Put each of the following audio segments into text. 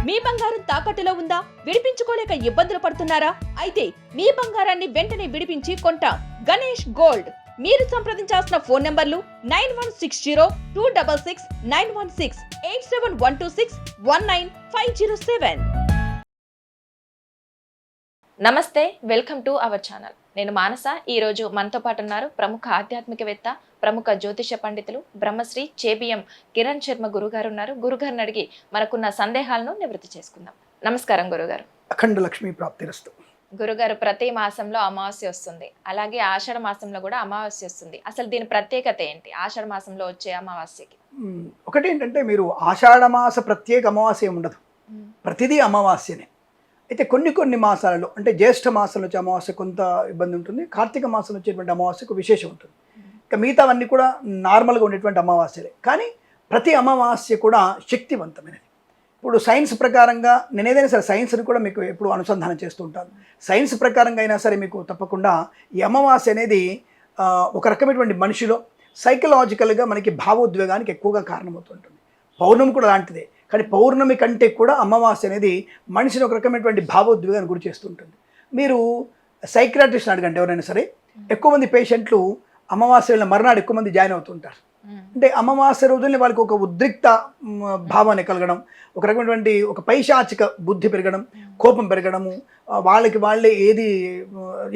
మీ బంగారం తాకట్టులో ఉందా? విడిపించుకోలేక ఇబ్బందులు పడుతున్నారా? అయితే మీ బంగారాన్ని వెంటనే విడిపించి కొంటాం. గణేష్ గోల్డ్. మీరు సంప్రదించాల్సిన ఫోన్ నంబర్లు 9160-266-916, 8712619507. నమస్తే, వెల్కమ్ టు అవర్ ఛానల్. నేను మానస. ఈరోజు మనతో పాటు ఉన్నారు ప్రముఖ ఆధ్యాత్మికవేత్త, ప్రముఖ జ్యోతిష పండితులు బ్రహ్మశ్రీ చేబిఎం కిరణ్ శర్మ గురుగారు ఉన్నారు. గురుగారిని అడిగి మనకున్న సందేహాలను నివృత్తి చేసుకుందాం. నమస్కారం గురుగారు. అఖండ లక్ష్మీ ప్రాప్తిరస్తు. గురుగారు, ప్రతి మాసంలో అమావాస్య వస్తుంది, అలాగే ఆషాఢ మాసంలో కూడా అమావాస్య వస్తుంది. అసలు దీని ప్రత్యేకత ఏంటి? ఆషాఢ మాసంలో వచ్చే అమావాస్యకి ఒకటి ఏంటంటే, మీరు ఆషాఢ మాస ప్రత్యేక అమావాస్య ఉండదు, ప్రతిదీ అమావాస్యనే. అయితే కొన్ని మాసాలలో, అంటే జ్యేష్ఠ మాసంలో వచ్చే అమావాస్య కొంత ఇబ్బంది ఉంటుంది, కార్తీక మాసంలో వచ్చేటువంటి అమావాస్యకు విశేషం ఉంటుంది. ఇంకా మిగతావన్నీ కూడా నార్మల్గా ఉండేటువంటి అమావాస్యలే. కానీ ప్రతి అమావాస్య కూడా శక్తివంతమైనది. ఇప్పుడు సైన్స్ ప్రకారంగా నేను ఏదైనా సరే సైన్స్ని కూడా మీకు ఎప్పుడు అనుసంధానం చేస్తూ ఉంటాను. సైన్స్ ప్రకారంగా అయినా సరే మీకు తప్పకుండా ఈ అమావాస్య అనేది ఒక రకమైనటువంటి మనిషిలో సైకలాజికల్గా మనకి భావోద్వేగానికి ఎక్కువగా కారణమవుతుంటుంది. పౌర్ణమి కూడా అలాంటిదే. కానీ పౌర్ణమి కంటే కూడా అమావాస్య అనేది మనిషిని ఒక రకమైనటువంటి భావోద్వేగాన్ని గురి చేస్తుంటుంది. మీరు సైకియాట్రిస్ట్ని అడగండి ఎవరైనా సరే, ఎక్కువ మంది పేషెంట్లు అమావాస్య మర్నాడు ఎక్కువ మంది జాయిన్ అవుతుంటారు. అంటే అమావాస్య రోజుల్ని వాళ్ళకి ఒక ఉద్రిక్త భావాన్ని కలగడం, ఒక రకమైనటువంటి ఒక పైశాచిక బుద్ధి పెరగడం, కోపం పెరగడము, వాళ్ళకి వాళ్ళే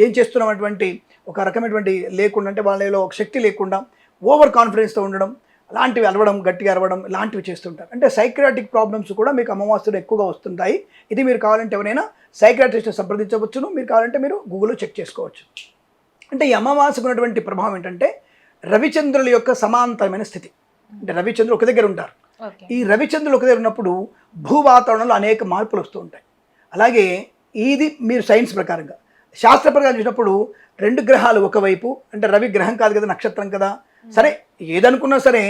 ఏం చేస్తున్నటువంటి ఒక రకమైనటువంటి లేకుండా, అంటే వాళ్ళలో ఒక శక్తి లేకుండా ఓవర్ కాన్ఫిడెన్స్తో ఉండడం, అలాంటివి అలవడం, గట్టిగా అరవడం, ఇలాంటివి చేస్తుంటారు. అంటే సైకియాట్రిక్ ప్రాబ్లమ్స్ కూడా మీకు అమావాస్యలో ఎక్కువగా వస్తుంటాయి. ఇది మీరు కావాలంటే ఎవరైనా సైకియాట్రిస్ట్ని సంప్రదించవచ్చును. మీరు కావాలంటే మీరు గూగుల్లో చెక్ చేసుకోవచ్చు. అంటే ఈ అమావాస్యకు ఉన్నటువంటి ప్రభావం ఏంటంటే, రవిచంద్రుల యొక్క సమాంతరమైన స్థితి. అంటే రవిచంద్రులు ఒక దగ్గర ఉంటారు. ఈ రవిచంద్రులు ఒక దగ్గర ఉన్నప్పుడు భూ వాతావరణంలో అనేక మార్పులు వస్తూ ఉంటాయి. అలాగే ఇది మీరు సైన్స్ ప్రకారంగా, శాస్త్ర ప్రకారం చూసినప్పుడు రెండు గ్రహాలు ఒకవైపు, అంటే రవి గ్రహం కాదు కదా, నక్షత్రం కదా, సరే ఏదనుకున్నా సరే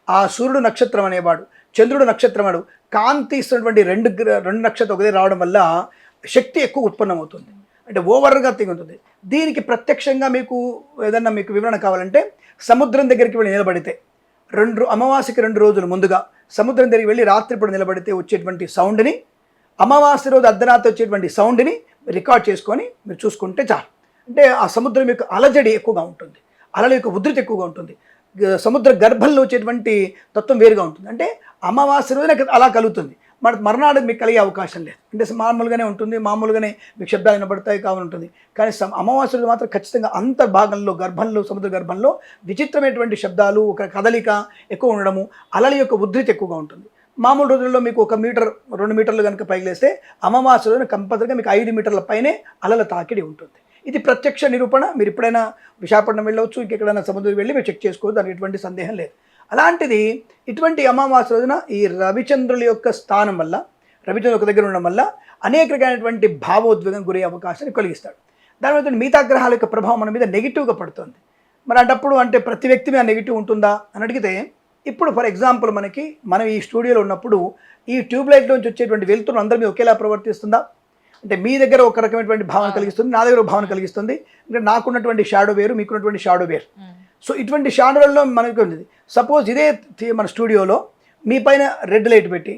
ఆ సూర్యుడు నక్షత్రం అనేవాడు, చంద్రుడు నక్షత్రం వాడు, కాంతి ఇస్తున్నటువంటి రెండు నక్షత్రం ఒకదే రావడం వల్ల శక్తి ఎక్కువ ఉత్పన్నమవుతుంది, అంటే ఓవర్గా తిరుగుతుంది. దీనికి ప్రత్యక్షంగా మీకు ఏదన్నా మీకు వివరణ కావాలంటే, సముద్రం దగ్గరికి వెళ్ళి నిలబడితే అమావాస్యకి 2 రోజులు ముందుగా సముద్రం దగ్గరికి వెళ్ళి రాత్రిపూట నిలబడితే వచ్చేటువంటి సౌండ్ని, అమావాస్య రోజు అర్ధరాత్రి వచ్చేటువంటి సౌండ్ని రికార్డ్ చేసుకొని మీరు చూసుకుంటే చాలు. అంటే ఆ సముద్రం యొక్క అలజడి ఎక్కువగా ఉంటుంది, అలల యొక్క ఉధృతి ఎక్కువగా ఉంటుంది, సముద్ర గర్భంలో వచ్చేటువంటి తత్వం వేరుగా ఉంటుంది. అంటే అమావాస్య రోజున అలా కలుగుతుంది. మర్నాడు మీకు కలిగే అవకాశం లేదు. అంటే మామూలుగానే ఉంటుంది, మామూలుగానే మీకు శబ్దాలు వినబడతాయి కావాలి ఉంటుంది. కానీ అమావాస్య రోజు మాత్రం ఖచ్చితంగా అంతర్భాగంలో గర్భంలో, సముద్ర గర్భంలో విచిత్రమైనటువంటి శబ్దాలు, ఒక కదలిక ఎక్కువ ఉండడము, అలల యొక్క ఉధృతి ఎక్కువగా ఉంటుంది. మామూలు రోజుల్లో మీకు 1 మీటర్ 2 మీటర్లు కనుక పైకి లేస్తే, అమావాస్య రోజున కంపల్సరీగా మీకు 5 మీటర్ల పైనే అలల తాకిడి ఉంటుంది. ఇది ప్రత్యక్ష నిరూపణ. మీరు ఎప్పుడైనా విశాఖపట్నం వెళ్ళవచ్చు, ఇంకెక్కడైనా సముద్రం వెళ్ళి మీరు చెక్ చేసుకోవచ్చు, దానికి ఎటువంటి సందేహం లేదు. అలాంటిది ఇటువంటి అమావాస్య రోజున ఈ రవిచంద్రుల యొక్క స్థానం వల్ల, రవిచంద్రుల ఒక దగ్గర ఉండడం వల్ల అనేక రకమైనటువంటి భావోద్వేగం గురయ్యే అవకాశాన్ని కలిగిస్తాడు. దానివల్ల మిగతా గ్రహాల యొక్క ప్రభావం మన మీద నెగిటివ్గా పడుతుంది. మరి అంటప్పుడు అంటే ప్రతి వ్యక్తి మీద నెగిటివ్ ఉంటుందా అని అడిగితే, ఇప్పుడు ఫర్ ఎగ్జాంపుల్ మనం ఈ స్టూడియోలో ఉన్నప్పుడు ఈ ట్యూబ్లైట్లోంచి వచ్చేటువంటి వెలుతురు అందరి మీద ఒకేలా ప్రవర్తిస్తుందా? అంటే మీ దగ్గర ఒక రకమైనటువంటి భావన కలిగిస్తుంది, నా దగ్గర ఒక భావన కలిగిస్తుంది. అంటే నాకున్నటువంటి షాడో వేరు, మీకున్నటువంటి షాడో వేరు. సో ఇటువంటి షాడోలలో మనకి ఉంది. సపోజ్ ఇదే మన స్టూడియోలో మీ పైన రెడ్ లైట్ పెట్టి,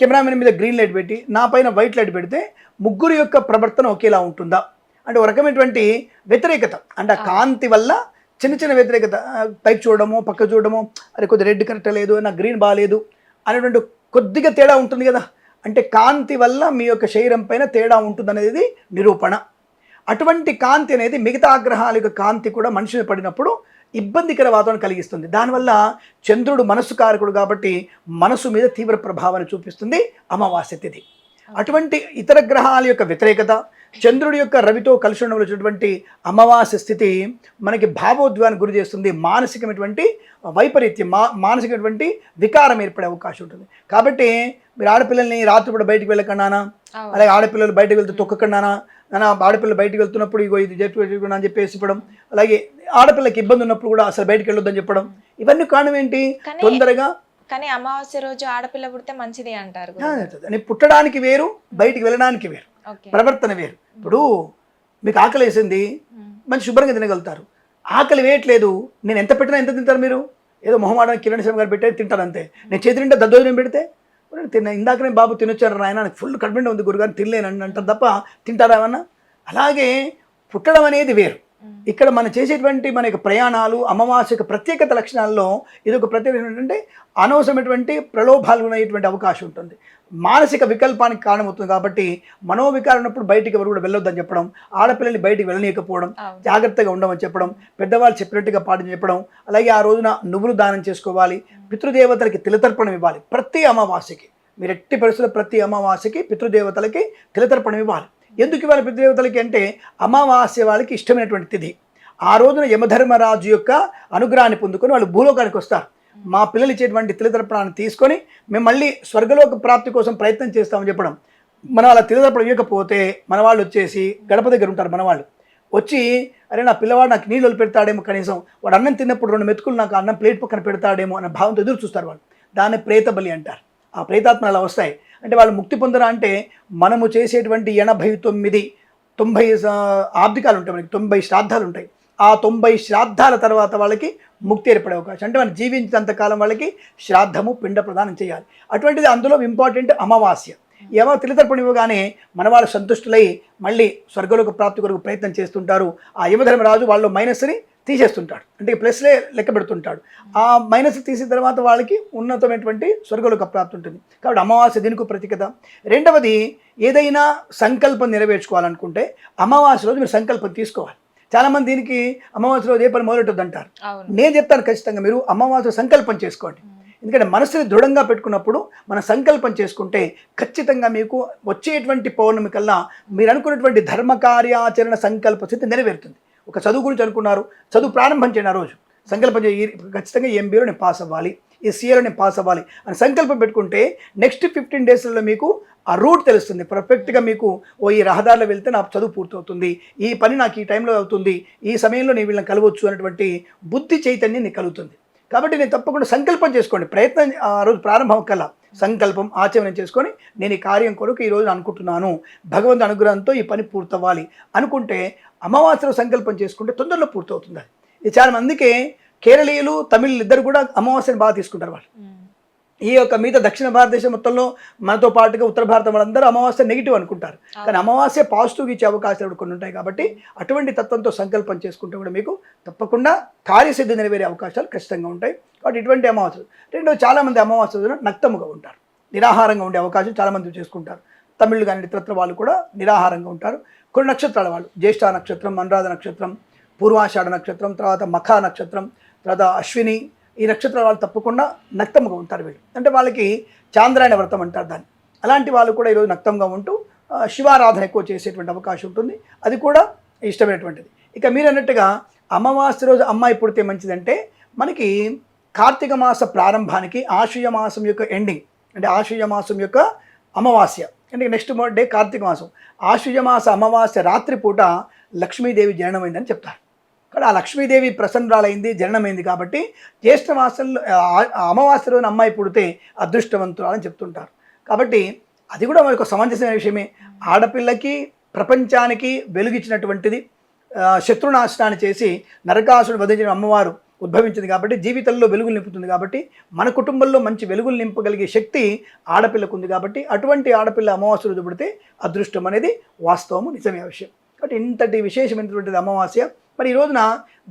కెమెరామెన్ మీద గ్రీన్ లైట్ పెట్టి, నా పైన వైట్ లైట్ పెడితే ముగ్గురు యొక్క ప్రవర్తన ఒకేలా ఉంటుందా? అంటే ఒక రకమైనటువంటి వ్యతిరేకత, అంటే ఆ కాంతి వల్ల చిన్న వ్యతిరేకత, పైకి చూడడము, పక్క చూడడము, అరే కొద్దిగా రెడ్ కరెక్ట్ లేదు, నాకు గ్రీన్ బాగాలేదు అనేటువంటి కొద్దిగా తేడా ఉంటుంది కదా. అంటే కాంతి వల్ల మీ యొక్క శరీరం పైన తేడా ఉంటుంది అనేది నిరూపణ. అటువంటి కాంతి అనేది మిగతా గ్రహాల యొక్క కాంతి కూడా మనిషి మీద పడినప్పుడు ఇబ్బందికర వాతావరణం కలిగిస్తుంది. దానివల్ల చంద్రుడు మనస్సు కారకుడు కాబట్టి మనసు మీద తీవ్ర ప్రభావాన్ని చూపిస్తుంది అమావాస్య తిథి. అటువంటి ఇతర గ్రహాల యొక్క వ్యతిరేకత, చంద్రుడి యొక్క రవితో కలిసి ఉండడం వచ్చినటువంటి అమావాస్య స్థితి మనకి భావోద్వేగానికి గురి చేస్తుంది, మానసికమైనటువంటి వైపరీత్యం, మానసికమైనటువంటి వికారం ఏర్పడే అవకాశం ఉంటుంది. కాబట్టి మీరు ఆడపిల్లల్ని రాత్రిపూట బయటికి వెళ్ళకుండానా, అలాగే ఆడపిల్లలు బయటకు వెళ్తే తొక్కకుండానా, ఆడపిల్లలు బయటకు వెళ్తున్నప్పుడు ఇగో ఇది జట్టు అని చెప్పేసి చెప్పడం, అలాగే ఆడపిల్లకి ఇబ్బంది ఉన్నప్పుడు కూడా అసలు బయటకు వెళ్ళొద్దని చెప్పడం, ఇవన్నీ కారణం ఏంటి? తొందరగా. కానీ అమావాస్య రోజు ఆడపిల్ల పుడితే మంచిది అంటారు. పుట్టడానికి వేరు, బయటికి వెళ్ళడానికి వేరు, ప్రవర్తన వేరు. ఇప్పుడు మీకు ఆకలి వేసింది, మంచి శుభ్రంగా తినగలుగుతారు. ఆకలి వేయట్లేదు, నేను ఎంత పెట్టినా ఎంత తింటారు మీరు? ఏదో మొహమాడానికి కిరణ్ శర్మ గారు పెట్టే తింటారు అంతే. నేను చేతి నిండా దద్దోజనం పెడితే ఇందాకనే బాబు తినొచ్చారు నాయన, నాకు ఫుల్ కడుపుండా ఉంది గురుగారు తినలేను అంటారు తప్ప తింటారా ఏమన్నా? అలాగే పుట్టడం అనేది వేరు. ఇక్కడ మనం చేసేటువంటి మన యొక్క ప్రయాణాలు అమావాస్య యొక్క ప్రత్యేకత లక్షణాల్లో ఇది ఒక ప్రత్యేకత ఏంటంటే అనవసరమైనటువంటి ప్రలోభాలు అనేటువంటి అవకాశం ఉంటుంది. మానసిక వికల్పానికి కారణమవుతుంది. కాబట్టి మనోవికారం ఉన్నప్పుడు బయటికి ఎవరు కూడా వెళ్ళొద్దని చెప్పడం, ఆడపిల్లల్ని బయటికి వెళ్ళనీయకపోవడం, జాగ్రత్తగా ఉండమని చెప్పడం, పెద్దవాళ్ళు చెప్పినట్టుగా పాఠం చెప్పడం, అలాగే ఆ రోజున నువ్వులు దానం చేసుకోవాలి, పితృదేవతలకి తిలతర్పణం ఇవ్వాలి. ప్రతి అమావాస్యకి మీరు ఎట్టి పరిస్థితుల్లో ప్రతి అమావాస్యకి పితృదేవతలకి తిలతర్పణం ఇవ్వాలి. ఎందుకు ఇవ్వాలి పితృదేవతలకి అంటే అమావాస్య వాళ్ళకి ఇష్టమైనటువంటి తిథి. ఆ రోజున యమధర్మరాజు యొక్క అనుగ్రహాన్ని పొందుకొని వాళ్ళు భూలోకానికి వస్తారు. మా పిల్లలు ఇచ్చేటువంటి తిలతర్పణాన్ని తీసుకొని మేము మళ్ళీ స్వర్గలోక ప్రాప్తి కోసం ప్రయత్నం చేస్తామని చెప్పడం. మనం అలా తిలతర్పణం ఇవ్వకపోతే మన వాళ్ళు వచ్చేసి గడప దగ్గర ఉంటారు. మన వాళ్ళు వచ్చి అరే నా పిల్లవాడు నాకు నీళ్ళు పెడతాడేమో, కనీసం వాడు అన్నం తిన్నప్పుడు 2 మెతుకులు నాకు అన్నం ప్లేట్ పక్కన పెడతాడేమో అన్న భావంతో ఎదురు చూస్తారు వాళ్ళు. దాన్ని ప్రేత బలి అంటారు. ఆ ప్రేతాత్మలు అలా వస్తాయి. అంటే వాళ్ళు ముక్తి పొందరా అంటే మనము చేసేటువంటి 89 ఆబ్దికాలు ఉంటాయి, మనకి 90 శ్రాద్ధాలు ఉంటాయి. ఆ 90 శ్రాద్ధాల తర్వాత వాళ్ళకి ముక్తి ఏర్పడే అవకాశం. అంటే మనం జీవించినంత కాలం వాళ్ళకి శ్రాద్ధము పిండ ప్రదానం చేయాలి. అటువంటిది అందులో ఇంపార్టెంట్ అమావాస్య. తిలతర్పణ ఇవ్వగానే మన వాళ్ళు సంతుష్టులై మళ్ళీ స్వర్గలోక ప్రాప్తి కొరకు ప్రయత్నం చేస్తుంటారు. ఆ యమధర్మరాజు వాళ్ళు మైనస్ని తీసేస్తుంటాడు, అంటే ప్లస్లే లెక్క పెడుతుంటాడు. ఆ మైనస్ తీసిన తర్వాత వాళ్ళకి ఉన్నతమైనటువంటి స్వర్గలోక ప్రాప్తి ఉంటుంది. కాబట్టి అమావాస్య దీనికి ప్రత్యేకత. రెండవది, ఏదైనా సంకల్పం నెరవేర్చుకోవాలనుకుంటే అమావాస్య రోజు మీరు సంకల్పం తీసుకోవాలి. చాలామంది దీనికి అమావాస్య రోజు ఏ పని మొదలెట్టొద్దు అంటారు. నేను చెప్తాను ఖచ్చితంగా మీరు అమావాస్య సంకల్పం చేసుకోండి. ఎందుకంటే మనసుని దృఢంగా పెట్టుకున్నప్పుడు మనం సంకల్పం చేసుకుంటే ఖచ్చితంగా మీకు వచ్చేటువంటి పౌర్ణమి కల్లా మీరు అనుకున్నటువంటి ధర్మ కార్యాచరణ సంకల్ప స్థితి నెరవేరుతుంది. ఒక చదువు గురించి అనుకున్నారు, చదువు ప్రారంభం చేయండి. ఆ రోజు సంకల్పం చేయి, ఖచ్చితంగా ఎంబీలో నేను పాస్ అవ్వాలి, ఈ సీఏలో నేను పాస్ అవ్వాలి అని సంకల్పం పెట్టుకుంటే నెక్స్ట్ 15 డేస్లలో మీకు ఆ రూట్ తెలుస్తుంది. పర్ఫెక్ట్గా మీకు ఈ రహదారిలో వెళ్తే నాకు చదువు పూర్తవుతుంది, ఈ పని నాకు ఈ టైంలో అవుతుంది, ఈ సమయంలో నేను వీళ్ళని కలవచ్చు అనేటువంటి బుద్ధి చైతన్యం నీకు కలుగుతుంది. కాబట్టి నేను తప్పకుండా సంకల్పం చేసుకోండి. ప్రయత్నం ఆ రోజు ప్రారంభం కల్లా సంకల్పం ఆచరణ చేసుకొని నేను ఈ కార్యం కొరకు ఈ రోజు అనుకుంటున్నాను, భగవంతు అనుగ్రహంతో ఈ పని పూర్తవ్వాలి అనుకుంటే అమావాస్యలో సంకల్పం చేసుకుంటే తొందరలో పూర్తవుతుంది. ఇది చాలా మందికి కేరళీయులు తమిళులు ఇద్దరు కూడా అమావాస్యను బాగా తీసుకుంటారు. వాళ్ళు ఈ యొక్క మిగతా దక్షిణ భారతదేశం మొత్తంలో మనతో పాటుగా ఉత్తర భారతం వాళ్ళందరూ అమావాస్య నెగిటివ్ అనుకుంటారు. కానీ అమావాస్య పాజిటివ్గా ఇచ్చే అవకాశాలు కొన్ని ఉంటాయి. కాబట్టి అటువంటి తత్వంతో సంకల్పం చేసుకుంటే కూడా మీకు తప్పకుండా కార్యసిద్ధి నెరవేరే అవకాశాలు ఖచ్చితంగా ఉంటాయి. కాబట్టి ఇటువంటి అమావాస్యలు. రెండో, చాలామంది అమావాస్య రోజున నక్తముగా ఉంటారు, నిరాహారంగా ఉండే అవకాశం చాలామంది చేసుకుంటారు. తమిళులు కానీ ఇతరత్ర వాళ్ళు కూడా నిరాహారంగా ఉంటారు. కొన్ని నక్షత్రాల వాళ్ళు జ్యేష్ఠ నక్షత్రం, అనురాధ నక్షత్రం, పూర్వాషాఢ నక్షత్రం, తర్వాత మఖా నక్షత్రం, తర్వాత అశ్విని, ఈ నక్షత్రాల వాళ్ళు తప్పకుండా నక్తముగా ఉంటారు. వీళ్ళు అంటే వాళ్ళకి చాంద్రాయణ వ్రతం అంటారు దాన్ని. అలాంటి వాళ్ళు కూడా ఈరోజు నక్తంగా ఉంటూ శివారాధన ఎక్కువ చేసేటువంటి అవకాశం ఉంటుంది. అది కూడా ఇష్టమైనటువంటిది. ఇక మీరు అన్నట్టుగా అమావాస్య రోజు అమ్మాయి పుడితే మంచిదంటే మనకి కార్తీక మాస ప్రారంభానికి ఆశ్వయుజ మాసం యొక్క ఎండింగ్, అంటే ఆశ్వయుజ మాసం యొక్క అమావాస్య అంటే నెక్స్ట్ డే కార్తీక మాసం, ఆశ్వయుజ మాస అమావాస్య రాత్రి పూట లక్ష్మీదేవి జననమైందని చెప్తారు. కానీ ఆ లక్ష్మీదేవి ప్రసన్నరాలైంది, జననమైంది. కాబట్టి జ్యేష్ఠ మాసంలో అమావాస్య రోజున అమ్మాయి పుడితే అదృష్టవంతురాలని చెప్తుంటారు. కాబట్టి అది కూడా మనకు సమంజసమైన విషయమే. ఆడపిల్లకి ప్రపంచానికి వెలుగిచ్చినటువంటిది, శత్రునాశనాన్ని చేసి నరకాసుడు వధించిన అమ్మవారు ఉద్భవించింది. కాబట్టి జీవితంలో వెలుగులు నింపుతుంది. కాబట్టి మన కుటుంబంలో మంచి వెలుగులు నింపగలిగే శక్తి ఆడపిల్లకు ఉంది. కాబట్టి అటువంటి ఆడపిల్ల అమావాస్య రోజు పుడితే అదృష్టం అనేది వాస్తవము, నిజమే విషయం. కాబట్టి ఇంతటి విశేషమైనటువంటిది అమావాస్య. మరి ఈ రోజున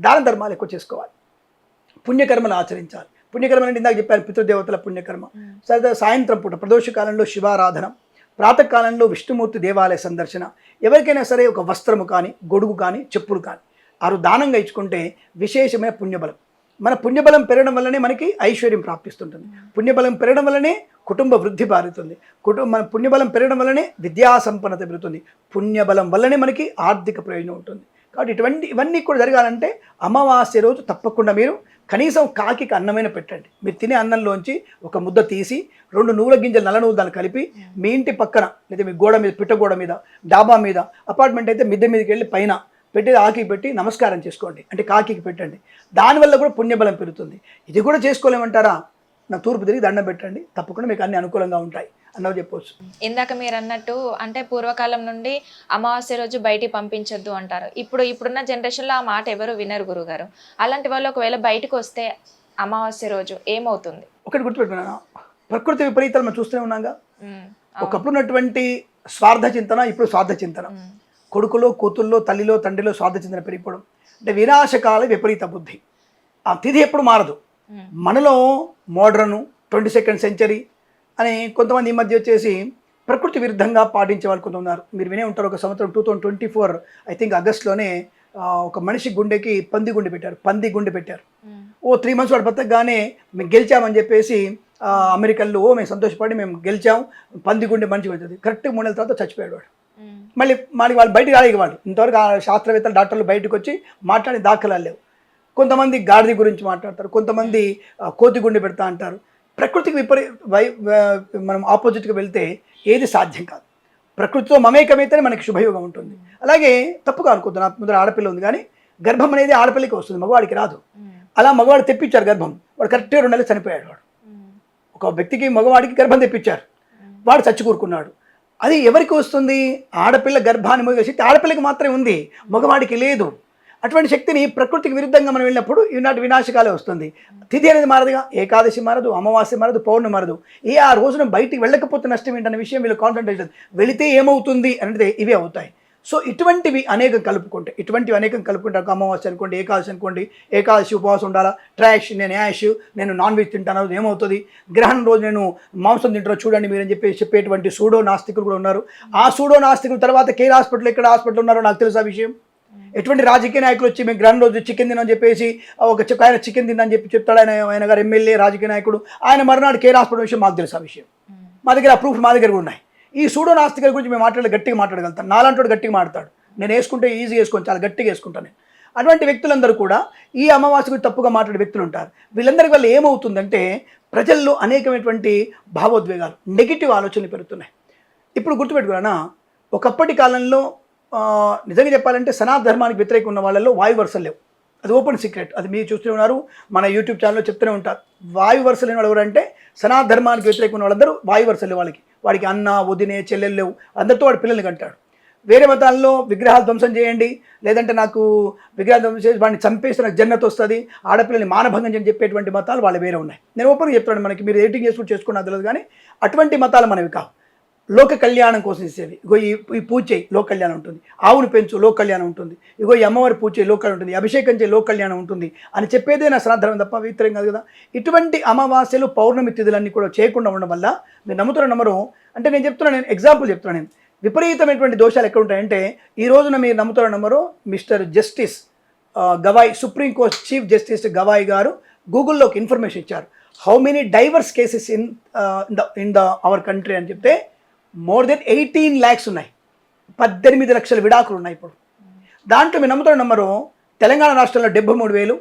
దాన ధర్మాలు ఎక్కువ చేసుకోవాలి, పుణ్యకర్మలు ఆచరించాలి. పుణ్యకర్మలు అంటే ఇందాక చెప్పారు, పితృదేవతల పుణ్యకర్మ. సరే, సాయంత్రం పూట ప్రదోష కాలంలో శివారాధన, ప్రాతకాలంలో విష్ణుమూర్తి దేవాలయ సందర్శన, ఎవరికైనా సరే ఒక వస్త్రము కానీ, గొడుగు కానీ, చెప్పులు కానీ ఆరు దానంగా ఇచ్చుకుంటే విశేషమైన పుణ్యబలం. మన పుణ్యబలం పెరగడం వల్లనే మనకి ఐశ్వర్యం ప్రాప్తిస్తుంటుంది. పుణ్యబలం పెరగడం వల్లనే కుటుంబ వృద్ధి పారుతుంది. మన పుణ్యబలం పెరగడం వల్లనే విద్యా సంపన్నత పెరుగుతుంది. పుణ్యబలం వల్లనే మనకి ఆర్థిక ప్రయోజనం ఉంటుంది. కాబట్టి ఇవన్నీ కూడా జరగాలంటే అమావాస్య రోజు తప్పకుండా మీరు కనీసం కాకి అన్నమైన పెట్టండి. మీరు తినే అన్నంలోంచి ఒక ముద్ద తీసి 2 నువ్వుల గింజలు, నల్ల నువ్వులు దాన్ని కలిపి మీ ఇంటి పక్కన లేదా మీ గోడ మీద, పిట్టగోడ మీద, డాబా మీద, అపార్ట్మెంట్ అయితే మిద్దె మీదకి వెళ్ళి పైన పెట్టి ఆకి పెట్టి నమస్కారం చేసుకోండి, అంటే కాకి పెట్టండి. దానివల్ల కూడా పుణ్యబలం పెరుగుతుంది. ఇది కూడా చేసుకోలేమంటారా? నా తూర్పు తిరిగి దండం పెట్టండి, తప్పకుండా మీకు అన్ని అనుకూలంగా ఉంటాయి అన్నవి చెప్పవచ్చు. ఇందాక మీరు అన్నట్టు అంటే పూర్వకాలం నుండి అమావాస్య రోజు బయటికి పంపించొద్దు అంటారు. ఇప్పుడున్న జనరేషన్లో ఆ మాట ఎవరు వినరు గురుగారు. అలాంటి వాళ్ళు ఒకవేళ బయటకు వస్తే అమావాస్య రోజు ఏమవుతుంది? ఒకటి గుర్తుపెట్టుకున్నాను, ప్రకృతి విపరీతాలు మనం చూస్తూనే ఉన్నాగా. ఉమ్, ఒకప్పుడు ఉన్నటువంటి స్వార్థ చింతన ఇప్పుడు స్వార్థ చింతన, ఉమ్, కొడుకులో కూతుల్లో తల్లిలో తండ్రిలో స్వార్థ చింతన పెరిగిపోవడం, అంటే వినాశకాల విపరీత బుద్ధి. ఆ తిథి ఎప్పుడు మారదు. ఉమ్, మనలో మోడ్రను 22nd సెంచరీ అని కొంతమంది ఈ మధ్య వచ్చేసి ప్రకృతి విరుద్ధంగా పాటించే వాళ్ళు కొంత ఉన్నారు. మీరు వినే ఉంటారు, ఒక సంవత్సరం 2024 ఐ థింక్ ఆగస్ట్లోనే ఒక మనిషి గుండెకి పంది గుండె పెట్టారు. ఉమ్, ఓ 3 months వాడు బతకగానే మేము గెలిచామని చెప్పేసి అమెరికన్లు మేము సంతోషపడి మేము గెలిచాం, పంది గుండె మనిషి పెడుతుంది. కరెక్ట్గా 3 నెలల తర్వాత చచ్చిపోయాడు వాడు. ఉమ్, మళ్ళీ వాళ్ళు బయటకు రాలేవాళ్ళు. ఇంతవరకు ఆ శాస్త్రవేత్తలు డాక్టర్లు బయటకు వచ్చి మాట్లాడే దాఖలాలు లేవు. కొంతమంది గాడిద గురించి మాట్లాడతారు, కొంతమంది కోతి గుండె పెడతా అంటారు. ప్రకృతికి మనం ఆపోజిట్గా వెళ్తే ఏది సాధ్యం కాదు. ప్రకృతితో మమేకమైతేనే మనకి శుభయోగం ఉంటుంది. అలాగే తప్పుగా అనుకోద్దు, నా ముందర ఆడపిల్ల ఉంది కానీ గర్భం అనేది ఆడపిల్లకి వస్తుంది, మగవాడికి రాదు. ఉమ్, అలా మగవాడు తెప్పించారు గర్భం, వాడు కరెక్ట్గా 2 నెలలు చనిపోయాడు. వాడు ఉమ్, ఒక వ్యక్తికి మగవాడికి గర్భం తెప్పించారు, వాడు చచ్చి కూరుకున్నాడు. అది ఎవరికి వస్తుంది? ఆడపిల్ల గర్భాన్ని మోగే శక్తి ఆడపిల్లకి మాత్రమే ఉంది, మగవాడికి లేదు. అటువంటి శక్తిని ప్రకృతికి విరుద్ధంగా మనం వెళ్ళినప్పుడు ఈనాటి వినాశకాలే వస్తుంది. తిథి అనేది మారదుగా, ఏకాదశి మారదు, అమావాస్య మారదు, పౌర్ణమి మారదు. ఆ రోజున బయటికి వెళ్ళకపోతే నష్టం ఏంటనే విషయం వీళ్ళు కాన్సన్ట్రేషన్, వెళితే ఏమవుతుంది అంటే ఇవే అవుతాయి. సో ఇటువంటివి అనేకం కలుపుకుంటే ఒక అమావాస్య అనుకోండి, ఏకాదశి అనుకోండి, ఏకాదశి ఉపవాసం ఉండాలా, ట్రాష్ నేను యాష్ నేను నాన్ వెజ్ తింటాను ఏమవుతుంది, గ్రహణం రోజు నేను మాంసం తింటాను చూడండి మీరని చెప్పేటువంటి సూడో నాస్తికులు కూడా ఉన్నారు. ఆ సూడో నాస్తికుల తర్వాత కేర్ హాస్పిటల్ ఎక్కడ హాస్పిటల్ ఉన్నారో నాకు తెలుసు ఆ విషయం. ఎటువంటి రాజకీయ నాయకులు వచ్చి మేము గ్రహణం రోజు చికెన్ తినని చెప్పేసి ఆయన చికెన్ తినని చెప్తాడు. ఆయన గారు ఎమ్మెల్యే రాజకీయ నాయకుడు, ఆయన మరునాడు కేర్ హాస్పిటల్ విషయం మాకు తెలుసు ఆ విషయం. మా దగ్గర ఆ ప్రూఫ్ మా దగ్గర కూడా ఉన్నాయి. ఈ సూడో నాస్తికుల గురించి మేము గట్టిగా మాట్లాడగలుగుతాను. నాలాంటి గట్టిగా మాట్లాడతాడు, నేను వేసుకుంటే ఈజీ వేసుకొని చాలా గట్టిగా వేసుకుంటాను నేను. అటువంటి వ్యక్తులందరూ కూడా ఈ అమావాస్య గురించి తప్పుగా మాట్లాడే వ్యక్తులు ఉంటారు. వీళ్ళందరి వల్ల ఏమవుతుందంటే ప్రజల్లో అనేకమైనటువంటి భావోద్వేగాలు, నెగిటివ్ ఆలోచనలు పెరుగుతున్నాయి. ఇప్పుడు గుర్తుపెట్టుకున్నా, ఒకప్పటి కాలంలో నిజంగా చెప్పాలంటే సనాతన ధర్మానికి వ్యతిరేకంగా ఉన్న వాళ్ళల్లో వాయు వరుసలు లేవు. అది ఓపెన్ సీక్రెట్, అది మీరు చూస్తూనే ఉన్నారు, మన యూట్యూబ్ ఛానల్లో చెప్తూనే ఉంటారు. వాయు వరుసలు లేని వాళ్ళు ఎవరంటే సనాతన ధర్మానికి వ్యతిరేకంగా ఉన్న వాళ్ళందరూ వాయు వరుసలు లేవు. వాడికి అన్న వదినే చెల్లెలు లేవు, అందరితో వాడి పిల్లల్ని కంటాడు. వేరే మతాల్లో విగ్రహాలు ధ్వంసం చేయండి, లేదంటే నాకు విగ్రహాలు ధ్వంసం చేసి వాడిని చంపేస్తే నాకు జన్నత వస్తుంది, ఆడపిల్లని మానభంగం చేయని చెప్పేటువంటి మతాలు వాళ్ళు వేరే ఉన్నాయి. నేను ఓపెన్గా చెప్తాను, మనకి మీరు ఎడిటింగ్ చేసుకున్నా తెలియదు కానీ అటువంటి మతాలు మనవి కావు. లోక కళ్యాణం కోసం ఇచ్చేవి. ఇగో ఈ పూజ చేయి లోక కళ్యాణం ఉంటుంది, ఆవును పెంచు లోక కళ్యాణం ఉంటుంది, ఇగో ఈ అమ్మవారి పూజ చేయి లోక కళ్యాణం ఉంటుంది, అభిషేకం చేయి లోక కళ్యాణం ఉంటుంది అని చెప్పేదే నా సనాతనం తప్ప వ్యతిరేకం కాదు కదా. ఇటువంటి అమావాస్యలు పౌర్ణమి తిథులన్నీ కూడా చేయకుండా ఉండడం వల్ల మీరు నమ్ముతారో అంటే నేను చెప్తున్నాను, నేను ఎగ్జాంపుల్ చెప్తున్నాను. నేను విపరీతమైనటువంటి దోషాలు ఎక్కడ ఉంటాయంటే ఈ రోజున మీరు నమ్ముతారో mister justice Gavai, supreme court chief justice Gavai గారు గూగుల్లోకి ఇన్ఫర్మేషన్ ఇచ్చారు. How many divorce cases in our country అని చెప్తే more than 18 lakhs ఉన్నాయి, 18 లక్షల విడాకులు ఉన్నాయి ఇప్పుడు. దాంట్లో మీరు నమ్మరు, తెలంగాణ రాష్ట్రంలో 73,000,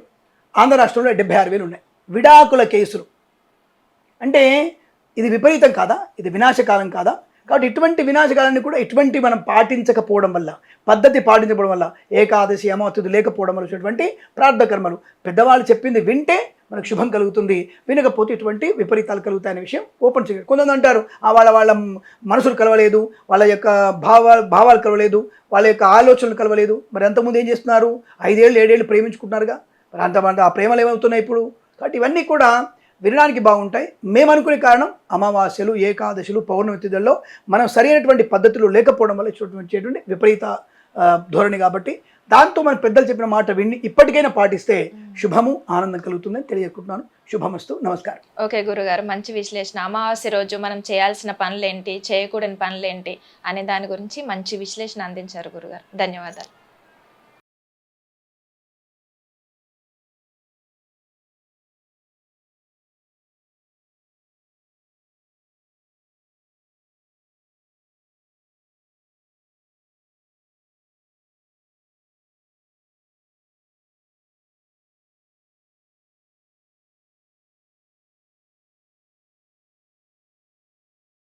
ఆంధ్ర రాష్ట్రంలో 76,000 ఉన్నాయి విడాకుల కేసులు. అంటే ఇది విపరీతం కాదా? ఇది వినాశకాలం కాదా? కాబట్టి ఇటువంటి వినాశకాలాన్ని కూడా ఇటువంటి మనం పాటించకపోవడం వల్ల, పద్ధతి పాటించకపోవడం వల్ల, ఏకాదశి అమావాస్య లేకపోవడం వల్ల వచ్చినటువంటి ప్రార్థన కర్మలు, పెద్దవాళ్ళు చెప్పింది వింటే మనకు శుభం కలుగుతుంది, వినకపోతే ఇటువంటి విపరీతాలు కలుగుతాయనే విషయం ఓపెన్ సీక్రెట్. కొంతమంది అంటారు వాళ్ళ మనసులు కలవలేదు, వాళ్ళ యొక్క భావాలు కలవలేదు, వాళ్ళ యొక్క ఆలోచనలు కలవలేదు. మరి అంతకుముందు ఏం చేస్తున్నారు? 5 ఏళ్ళు 7 ఏళ్ళు ప్రేమించుకుంటున్నారుగా, మరి అంత ఆ ప్రేమలు ఏమవుతున్నాయి ఇప్పుడు? కాబట్టి ఇవన్నీ కూడా వినడానికి బాగుంటాయి. మేము అనుకునే కారణం అమావాస్యలు, ఏకాదశులు, పౌర్ణమి తిథుల్లో మనం సరైనటువంటి పద్ధతులు లేకపోవడం వల్ల వచ్చేటువంటి విపరీత ధోరణి. కాబట్టి దాంతో మన పెద్దలు చెప్పిన మాట విని ఇప్పటికైనా పాటిస్తే శుభము ఆనందం కలుగుతుందని తెలియజేసుకుంటున్నాను. శుభమస్తు, నమస్కారం. ఓకే గురుగారు, మంచి విశ్లేషణ. అమావాస్య రోజు మనం చేయాల్సిన పనులేంటి, చేయకూడని పనులేంటి అనే దాని గురించి మంచి విశ్లేషణ అందించారు గురుగారు. ధన్యవాదాలు.